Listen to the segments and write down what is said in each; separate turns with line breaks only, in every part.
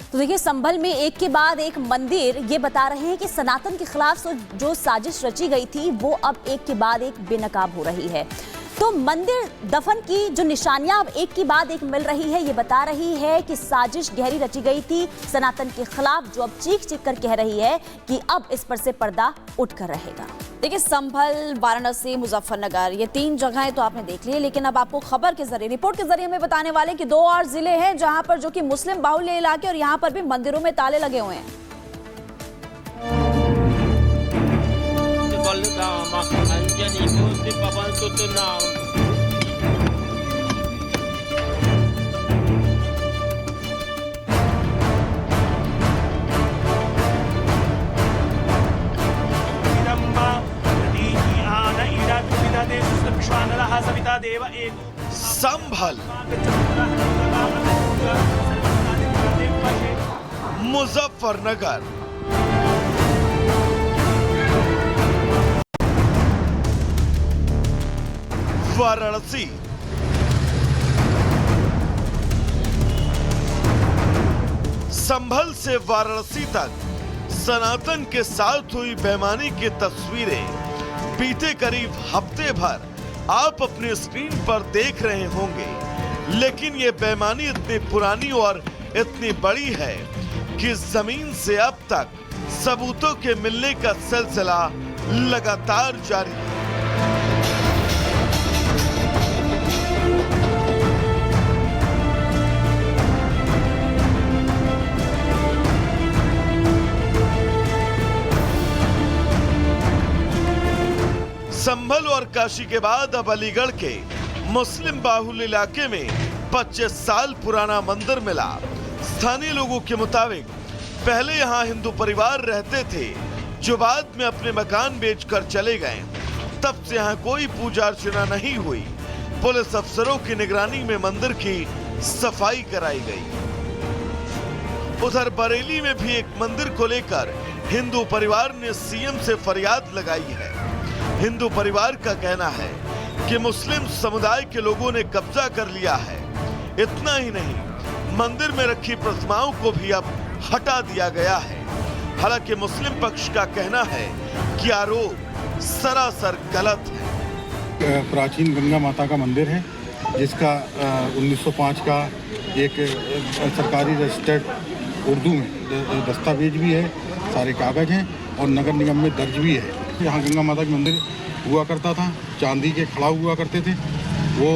तो देखिए, संभल में एक के बाद एक मंदिर ये बता रहे हैं कि सनातन के खिलाफ जो साजिश रची गई थी वो अब एक के बाद एक बेनकाब हो रही है। तो मंदिर दफन की जो निशानियां अब एक के बाद एक मिल रही है, ये बता रही है कि साजिश गहरी रची गई थी सनातन के खिलाफ, जो अब चीख चीख कर कह रही है कि अब इस पर से पर्दा उठकर रहेगा। देखिए, संभल, वाराणसी, मुजफ्फरनगर, ये 3 जगहें तो आपने देख ली, लेकिन अब आपको खबर के जरिए, रिपोर्ट के जरिए हमें बताने वाले कि 2 और जिले हैं जहां पर जो कि मुस्लिम बाहुल्य इलाके, और यहां पर भी मंदिरों में ताले लगे हुए हैं।
संभल, मुजफ्फरनगर, वाराणसी, संभल से वाराणसी तक सनातन के साथ हुई बेईमानी की तस्वीरें बीते करीब हफ्ते भर आप अपने स्क्रीन पर देख रहे होंगे, लेकिन ये बेईमानी इतनी पुरानी और इतनी बड़ी है कि जमीन से अब तक सबूतों के मिलने का सिलसिला लगातार जारी है। संभल और काशी के बाद अब अलीगढ़ के मुस्लिम बाहुल्य इलाके में 25 साल पुराना मंदिर मिला। स्थानीय लोगों के मुताबिक पहले यहां हिंदू परिवार रहते थे, जो बाद में अपने मकान बेचकर चले गए। तब से यहां कोई पूजा अर्चना नहीं हुई। पुलिस अफसरों की निगरानी में मंदिर की सफाई कराई गई। उधर बरेली में भी एक मंदिर को लेकर हिंदू परिवार ने सीएम से फरियाद लगाई है। हिंदू परिवार का कहना है कि मुस्लिम समुदाय के लोगों ने कब्जा कर लिया है। इतना ही नहीं, मंदिर में रखी प्रतिमाओं को भी अब हटा दिया गया है। हालांकि मुस्लिम पक्ष का कहना है कि आरोप सरासर गलत है।
प्राचीन गंगा माता का मंदिर है, जिसका 1905 का एक सरकारी रजिस्टर्ड उर्दू में दस्तावेज भी है, सारे कागज हैं और नगर निगम में दर्ज भी है। यहाँ गंगा माता का मंदिर हुआ करता था, चांदी के खड़ा हुआ करते थे, वो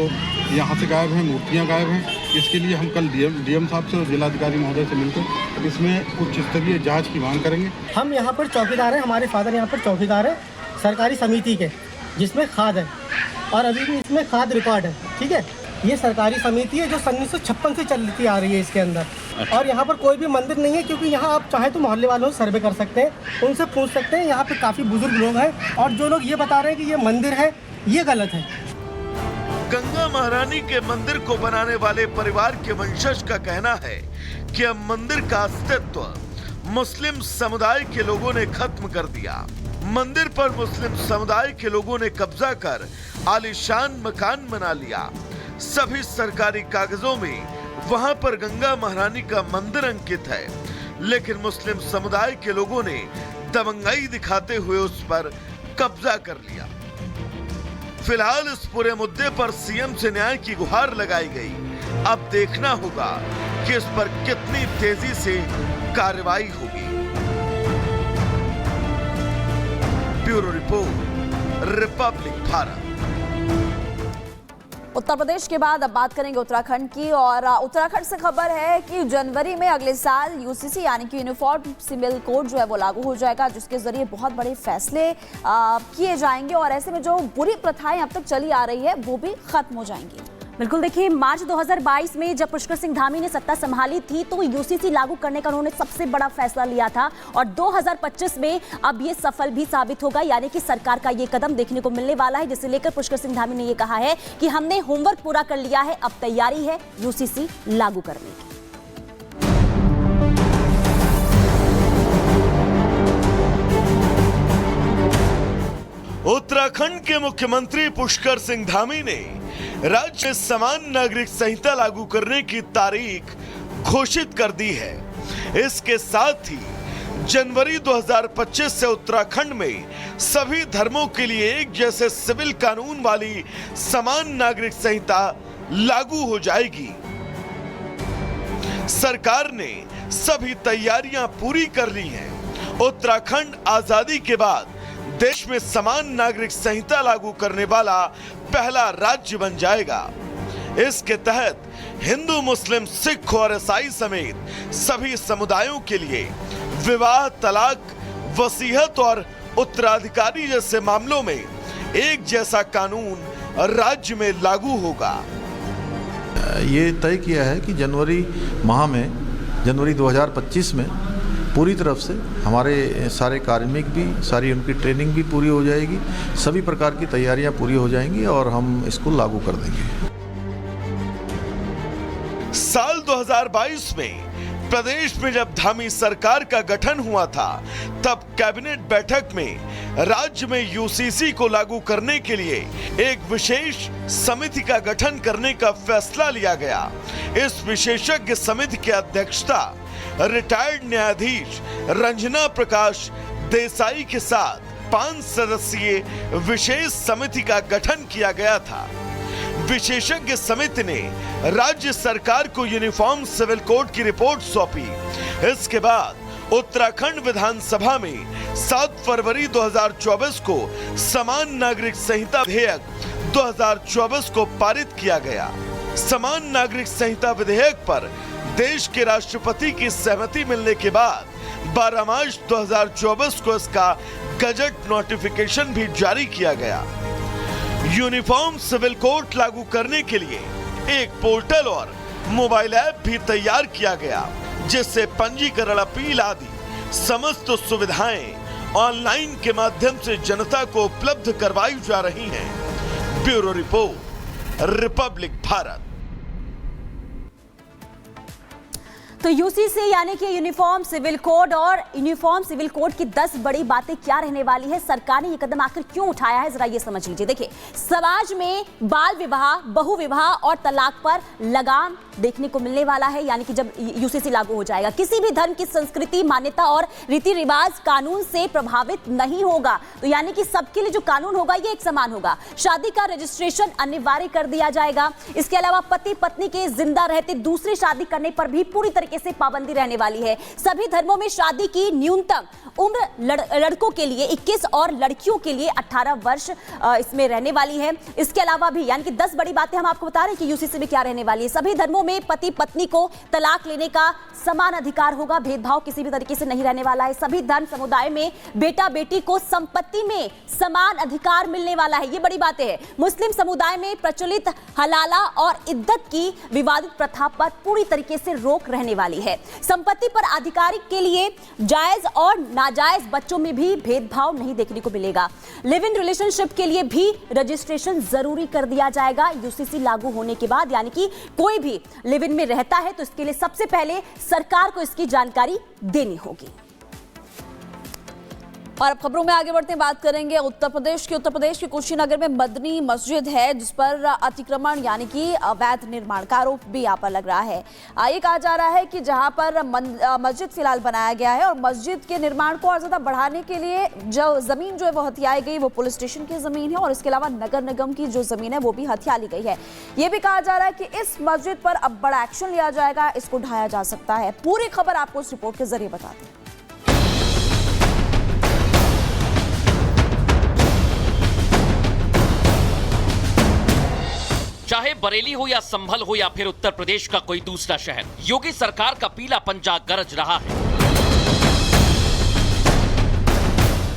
यहाँ से गायब हैं, मूर्तियाँ गायब हैं। इसके लिए हम कल डीएम साहब से और जिलाधिकारी महोदय से मिलकर इसमें उच्च स्तरीय जांच की मांग करेंगे।
हम यहाँ पर चौकीदार हैं, हमारे फादर यहाँ पर चौकीदार हैं सरकारी समिति के, जिसमें खाद है और अभी भी इसमें खाद रिकॉर्ड है। ठीक है, ये सरकारी समिति है जो 1956 से चलती आ रही है इसके अंदर। और यहाँ पर कोई भी मंदिर नहीं है, क्योंकि यहाँ आप चाहे तो मोहल्ले वालों से सर्वे कर सकते हैं, उनसे पूछ सकते हैं। यहाँ पे काफ़ी बुजुर्ग लोग हैं और जो लोग ये बता रहे हैं कि ये मंदिर है, ये गलत है।
गंगा महारानी के मंदिर को बनाने वाले परिवार के वंशज का कहना है कि अब मंदिर का अस्तित्व मुस्लिम समुदाय के लोगों ने खत्म कर दिया। मंदिर पर मुस्लिम समुदाय के लोगों ने कब्जा कर आलीशान मकान बना लिया। सभी सरकारी कागजों में वहां पर गंगा महारानी का मंदिर अंकित है, लेकिन मुस्लिम समुदाय के लोगों ने दबंगाई दिखाते हुए उस पर कब्जा कर लिया। फिलहाल इस पूरे मुद्दे पर सीएम से न्याय की गुहार लगाई गई। अब देखना होगा कि इस पर कितनी तेजी से कार्रवाई होगी। Bureau report, Republic Bharat.
Uttar Pradesh के बाद अब बात करेंगे उत्तराखंड की, और उत्तराखंड से खबर है कि जनवरी में अगले साल यूसीसी यानी कि यूनिफॉर्म सिविल कोड जो है वो लागू हो जाएगा, जिसके जरिए बहुत बड़े फैसले किए जाएंगे और ऐसे में जो बुरी प्रथाएं अब तक चली आ रही है वो भी खत्म हो जाएंगी। बिल्कुल, देखिए, मार्च 2022 में जब पुष्कर सिंह धामी ने सत्ता संभाली थी तो यूसीसी लागू करने का उन्होंने सबसे बड़ा फैसला लिया था, और 2025 में अब ये सफल भी साबित होगा। यानी कि सरकार का ये कदम देखने को मिलने वाला है, जिसे लेकर पुष्कर सिंह धामी ने ये कहा है कि हमने होमवर्क पूरा कर लिया है, अब तैयारी है यूसीसी लागू करने की।
उत्तराखंड के मुख्यमंत्री पुष्कर सिंह धामी ने राज्य में समान नागरिक संहिता लागू करने की तारीख घोषित कर दी है। इसके साथ ही जनवरी 2025 से उत्तराखंड में सभी धर्मों के लिए एक जैसे सिविल कानून वाली समान नागरिक संहिता लागू हो जाएगी। सरकार ने सभी तैयारियां पूरी कर ली हैं। उत्तराखंड आजादी के बाद देश में समान नागरिक संहिता लागू करने वाला पहला राज्य बन जाएगा। इसके तहत हिंदू, मुस्लिम, सिख और ईसाई समेत सभी समुदायों के लिए विवाह, तलाक, वसीयत और उत्तराधिकारी जैसे मामलों में एक जैसा कानून राज्य में लागू होगा।
ये तय किया है कि जनवरी माह में, जनवरी 2025 में पूरी तरफ से हमारे सारे कार्मिक भी, सारी उनकी ट्रेनिंग भी पूरी हो जाएगी, सभी प्रकार की तैयारियां पूरी हो जाएंगी और हम इसको लागू कर देंगे।
साल 2022 में प्रदेश में जब धामी सरकार का गठन हुआ था, तब कैबिनेट बैठक में राज्य में यूसीसी को लागू करने के लिए एक विशेष समिति का गठन करने का फैसला लिया गया। इस विशेषज्ञ समिति की अध्यक्षता रिटायर्ड न्यायाधीश रंजना प्रकाश देसाई के साथ 5 सदस्यीय विशेष समिति का गठन किया गया था। विशेषज्ञ समिति ने राज्य सरकार को यूनिफॉर्म सिविल कोड की रिपोर्ट सौंपी। इसके बाद उत्तराखंड विधानसभा में 7 फरवरी 2024 को समान नागरिक संहिता विधेयक 2024 को पारित किया गया। समान नागरिक संहिता विधेयक पर देश के राष्ट्रपति की सहमति मिलने के बाद 12 मार्च 2024 को इसका गजट नोटिफिकेशन भी जारी किया गया। यूनिफॉर्म सिविल कोड लागू करने के लिए एक पोर्टल और मोबाइल ऐप भी तैयार किया गया, जिससे पंजीकरण, अपील आदि समस्त सुविधाएं ऑनलाइन के माध्यम से जनता को उपलब्ध करवाई जा रही हैं। Bureau report, Republic Bharat.
तो यूसीसी यानी कि यूनिफॉर्म सिविल कोड, और यूनिफॉर्म सिविल कोड की 10 बड़ी बातें क्या रहने वाली है, सरकार ने ये कदम आखिर क्यों उठाया है, जरा ये समझ लीजिए। देखिए, समाज में बाल विवाह, बहु विवाह और तलाक पर लगाम देखने को मिलने वाला है, यानी कि जब यूसीसी लागू हो जाएगा। किसी भी धर्म की संस्कृति, मान्यता और रीति रिवाज कानून से प्रभावित नहीं होगा। तो यानी कि सबके लिए जो कानून होगा ये एक समान होगा। शादी का रजिस्ट्रेशन अनिवार्य कर दिया जाएगा। इसके अलावा पति पत्नी के जिंदा रहते दूसरी शादी करने पर भी पूरी तरीके से पाबंदी रहने वाली है। सभी धर्मों में शादी की न्यूनतम उम्र लड़कों के लिए 21 और लड़कियों के लिए 18 वर्ष इसमें रहने वाली है। इसके अलावा भी यानी कि 10 बड़ी बातें हम आपको बता रहे हैं कि यूसीसी में क्या रहने वाली है। सभी धर्मों में पति पत्नी को तलाक लेने का समान अधिकार होगा। भेदभाव किसी भी तरीके से नहीं रहने वाला है। सभी धर्म समुदाय में बेटा बेटी को संपत्ति में समान अधिकार मिलने वाला है। ये बड़ी बातें हैं। मुस्लिम समुदाय में प्रचलित हलाला और इद्दत की विवादित प्रथा पर पूरी तरीके से रोक रहने वाली है। संपत्ति पर आधिकारिक के लिए जायज और नाजायज बच्चों में भी भेदभाव नहीं देखने को मिलेगा। लिव इन रिलेशनशिप के लिए भी रजिस्ट्रेशन जरूरी कर दिया जाएगा यूसीसी लागू होने के बाद। यानी कि कोई भी लिव इन में रहता है तो इसके लिए सबसे पहले सरकार को इसकी जानकारी देनी होगी। और अब खबरों में आगे बढ़ते हैं, बात करेंगे उत्तर प्रदेश के कुशीनगर में मदनी मस्जिद है, जिस पर अतिक्रमण यानी कि अवैध निर्माण का आरोप भी यहाँ पर लग रहा है। ये कहा जा रहा है कि जहाँ पर मस्जिद फिलहाल बनाया गया है और मस्जिद के निर्माण को और ज्यादा बढ़ाने के लिए जो जमीन जो है वो हथियाई गई, वो पुलिस स्टेशन की जमीन है और इसके अलावा नगर निगम की जो जमीन है वो भी हथिया ली गई है। ये भी कहा जा रहा है कि इस मस्जिद पर अब बड़ा एक्शन लिया जाएगा, इसको ढाया जा सकता है। पूरी खबर आपको इस रिपोर्ट के जरिए बताते हैं।
चाहे बरेली हो या संभल हो या फिर उत्तर प्रदेश का कोई दूसरा शहर, योगी सरकार का पीला पंजा गरज रहा है।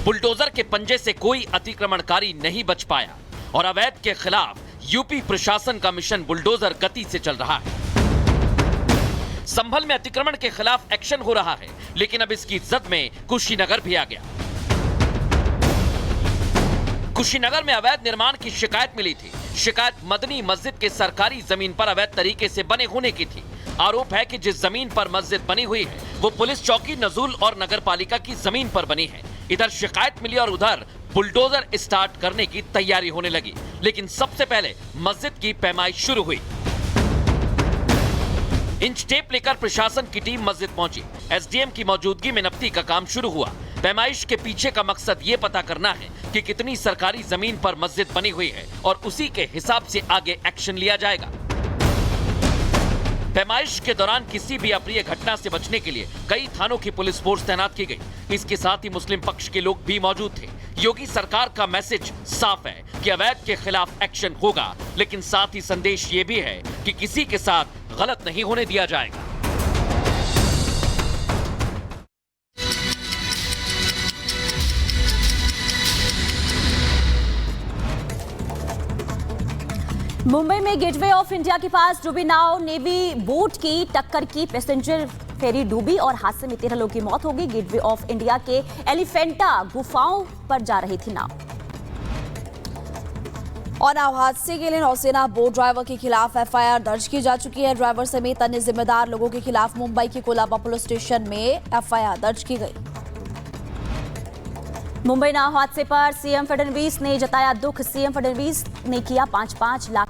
बुलडोजर के पंजे से कोई अतिक्रमणकारी नहीं बच पाया और अवैध के खिलाफ यूपी प्रशासन का मिशन बुलडोजर गति से चल रहा है। संभल में अतिक्रमण के खिलाफ एक्शन हो रहा है, लेकिन अब इसकी जद में कुशीनगर भी आ गया। कुशीनगर में अवैध निर्माण की शिकायत मिली थी। शिकायत मदनी मस्जिद के सरकारी जमीन पर अवैध तरीके से बने होने की थी। आरोप है कि जिस जमीन पर मस्जिद बनी हुई है वो पुलिस चौकी नजूल और नगरपालिका की जमीन पर बनी है। इधर शिकायत मिली और उधर बुलडोजर स्टार्ट करने की तैयारी होने लगी, लेकिन सबसे पहले मस्जिद की पैमाइश शुरू हुई। इंच टेप लेकर प्रशासन की टीम मस्जिद पहुंची। एसडीएम की मौजूदगी में नफ्ती का काम शुरू हुआ। पैमाइश के पीछे का मकसद ये पता करना है कि कितनी सरकारी जमीन पर मस्जिद बनी हुई है और उसी के हिसाब से आगे एक्शन लिया जाएगा। पैमाइश के दौरान किसी भी अप्रिय घटना से बचने के लिए कई थानों की पुलिस फोर्स तैनात की गई। इसके साथ ही मुस्लिम पक्ष के लोग भी मौजूद थे। योगी सरकार का मैसेज साफ है कि अवैध के खिलाफ एक्शन होगा, लेकिन साथ ही संदेश ये भी है कि किसी के साथ गलत नहीं होने दिया जाएगा।
मुंबई में गेटवे ऑफ इंडिया के पास डूबी नाव नेवी बोट की टक्कर की पैसेंजर फेरी डूबी और हादसे में 13 लोगों की मौत हो गई। गेटवे ऑफ इंडिया के एलिफेंटा गुफाओं पर जा रही थी नाव। और नाव हादसे के लिए नौसेना बोट ड्राइवर के खिलाफ एफआईआर दर्ज की जा चुकी है। ड्राइवर समेत अन्य जिम्मेदार लोगों के खिलाफ मुंबई के कोलाबा पुलिस स्टेशन में एफआईआर दर्ज की गई। मुंबई नाव हादसे पर सीएम फडणवीस ने जताया दुख। सीएम फडणवीस ने किया 5-5 लाख